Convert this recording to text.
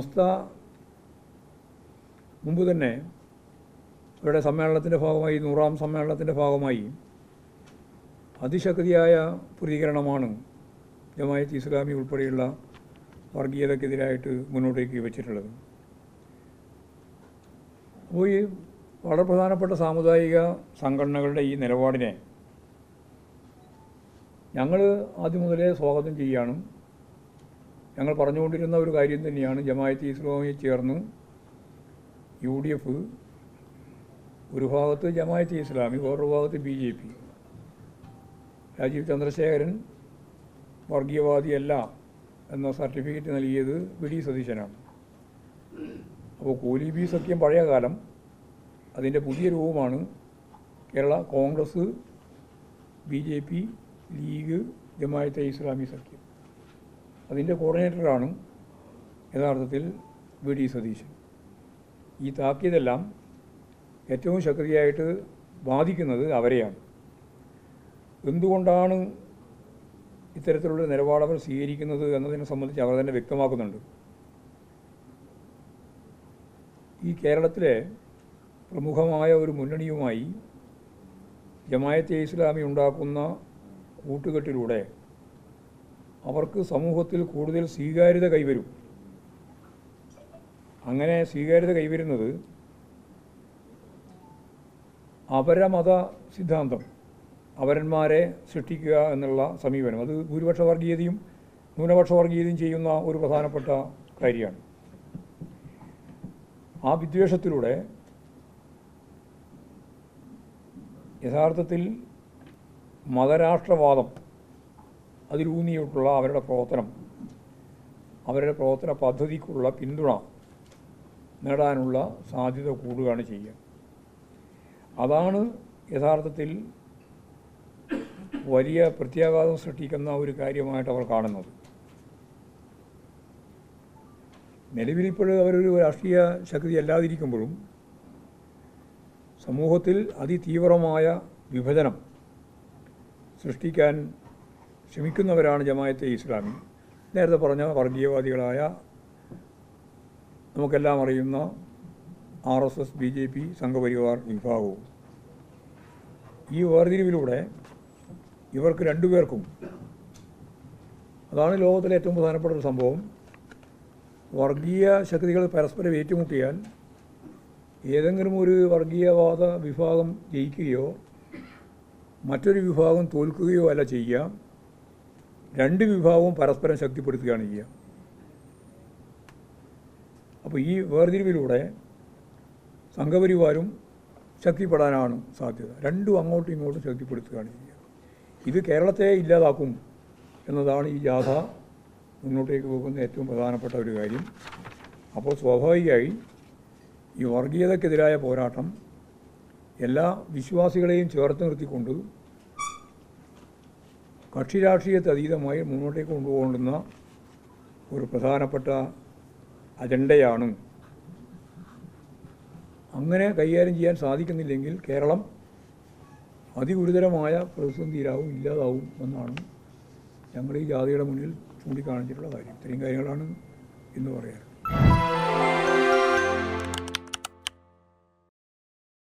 സമസ്ത മുമ്പ് തന്നെ അവരുടെ സമ്മേളനത്തിൻ്റെ ഭാഗമായി 100ാം സമ്മേളനത്തിൻ്റെ ഭാഗമായി അതിശക്തിയായ പ്രതികരണമാണ് ജമാഅത്ത് ഇസ്ലാമി ഉൾപ്പെടെയുള്ള വർഗീയതയ്ക്കെതിരായിട്ട് മുന്നോട്ടേക്ക് വെച്ചിട്ടുള്ളത്. അപ്പോൾ ഈ വളരെ പ്രധാനപ്പെട്ട സാമുദായിക സംഘടനകളുടെ ഈ നിലപാടിനെ ഞങ്ങൾ ആദ്യം മുതലേ സ്വാഗതം ചെയ്യുകയാണ്. ഞങ്ങൾ പറഞ്ഞുകൊണ്ടിരുന്ന ഒരു കാര്യം തന്നെയാണ്, ജമാഅത്ത് ഇസ്ലാമിയെ ചേർന്ന് UDF, ഒരു ഭാഗത്ത് ജമാഅത്ത് ഇസ്ലാമി, വേറൊരു ഭാഗത്ത് BJP. രാജീവ് ചന്ദ്രശേഖരൻ വർഗീയവാദിയല്ല എന്ന സർട്ടിഫിക്കറ്റ് നൽകിയത് VD സതീശനാണ്. അപ്പോൾ കോലീബി സഖ്യം പഴയ കാലം, അതിൻ്റെ പുതിയ രൂപമാണ് കേരള കോൺഗ്രസ്, BJP, ലീഗ്, ജമാഅത്തെ ഇസ്ലാമി സഖ്യം. അതിൻ്റെ കോർഡിനേറ്ററാണ് യഥാർത്ഥത്തിൽ VD സതീശൻ. ഈ താക്കീതെല്ലാം ഏറ്റവും ശക്തിയായിട്ട് ബാധിക്കുന്നത് അവരെയാണ്. എന്തുകൊണ്ടാണ് ഇത്തരത്തിലുള്ള നിലപാടവർ സ്വീകരിക്കുന്നത് എന്നതിനെ സംബന്ധിച്ച് അവർ തന്നെ വ്യക്തമാക്കുന്നുണ്ട്. ഈ കേരളത്തിലെ പ്രമുഖമായ ഒരു മുന്നണിയുമായി ജമാഅത്തെ ഇസ്ലാമി ഉണ്ടാക്കുന്ന കൂട്ടുകെട്ടിലൂടെ അവർക്ക് സമൂഹത്തിൽ കൂടുതൽ സ്വീകാര്യത കൈവരും. അങ്ങനെ സ്വീകാര്യത കൈവരുന്നത് അപരമത സിദ്ധാന്തം, അവരന്മാരെ സൃഷ്ടിക്കുക എന്നുള്ള സമീപനം, അത് ഭൂരിപക്ഷ വർഗീയതയും ന്യൂനപക്ഷ വർഗീയതയും ചെയ്യുന്ന ഒരു പ്രധാനപ്പെട്ട കാര്യമാണ്. ആ വിദ്വേഷത്തിലൂടെ യഥാർത്ഥത്തിൽ മതരാഷ്ട്രവാദം അതിലൂന്നിയിട്ടുള്ള അവരുടെ പ്രവർത്തന പദ്ധതിക്കുള്ള പിന്തുണ നേടാനുള്ള സാധ്യത കൂടുകയാണ് ചെയ്യുക. അതാണ് യഥാർത്ഥത്തിൽ വലിയ പ്രത്യാഘാതം സൃഷ്ടിക്കുന്ന ഒരു കാര്യമായിട്ട് അവർ കാണുന്നത്. നിലവിലിപ്പോഴും അവരൊരു രാഷ്ട്രീയ ശക്തി അല്ലാതിരിക്കുമ്പോഴും സമൂഹത്തിൽ അതിതീവ്രമായ വിഭജനം സൃഷ്ടിക്കാൻ ശ്രമിക്കുന്നവരാണ് ജമാഅത്തെ ഇസ്ലാമി. നേരത്തെ പറഞ്ഞ വർഗീയവാദികളായ നമുക്കെല്ലാം അറിയുന്ന RSS, BJP, സംഘപരിവാർ വിഭാഗവും. ഈ വേർതിരിവിലൂടെ ഇവർക്ക് രണ്ടുപേർക്കും, അതാണ് ലോകത്തിലെ ഏറ്റവും പ്രധാനപ്പെട്ട ഒരു സംഭവം, വർഗീയ ശക്തികൾ പരസ്പരം ഏറ്റുമുട്ടിയാൽ ഏതെങ്കിലും ഒരു വർഗീയവാദ വിഭാഗം ജയിക്കുകയോ മറ്റൊരു വിഭാഗം തോൽക്കുകയോ അല്ല ചെയ്യുക, രണ്ട് വിഭാഗവും പരസ്പരം ശക്തിപ്പെടുത്തുകയാണ് ചെയ്യുക. അപ്പോൾ ഈ വേർതിരിവിലൂടെ സംഘപരിവാരും ശക്തിപ്പെടാനാണ് സാധ്യത. രണ്ടും അങ്ങോട്ടും ഇങ്ങോട്ടും ശക്തിപ്പെടുത്തുകയാണ് ചെയ്യുക. ഇത് കേരളത്തെ ഇല്ലാതാക്കും എന്നതാണ് ഈ ജാഥ മുന്നോട്ടേക്ക് പോകുന്ന ഏറ്റവും പ്രധാനപ്പെട്ട ഒരു കാര്യം. അപ്പോൾ സ്വാഭാവികമായി ഈ വർഗീയതയ്ക്കെതിരായ പോരാട്ടം എല്ലാ വിശ്വാസികളെയും ചേർത്ത് നിർത്തിക്കൊണ്ട് കക്ഷി രാഷ്ട്രീയത്തെ അതീതമായി മുന്നോട്ടേക്ക് കൊണ്ടുപോകുന്ന ഒരു പ്രധാനപ്പെട്ട അജണ്ടയാണ്. അങ്ങനെ കൈകാര്യം ചെയ്യാൻ സാധിക്കുന്നില്ലെങ്കിൽ കേരളം അതിഗുരുതരമായ പ്രതിസന്ധിയിലാവും, ഇല്ലാതാവും എന്നാണ് ഞങ്ങൾ ഈ ജാതിയുടെ മുന്നിൽ ചൂണ്ടിക്കാണിച്ചിട്ടുള്ള കാര്യം. ഇത്രയും കാര്യങ്ങളാണ് ഇന്ന് പറയാറ്.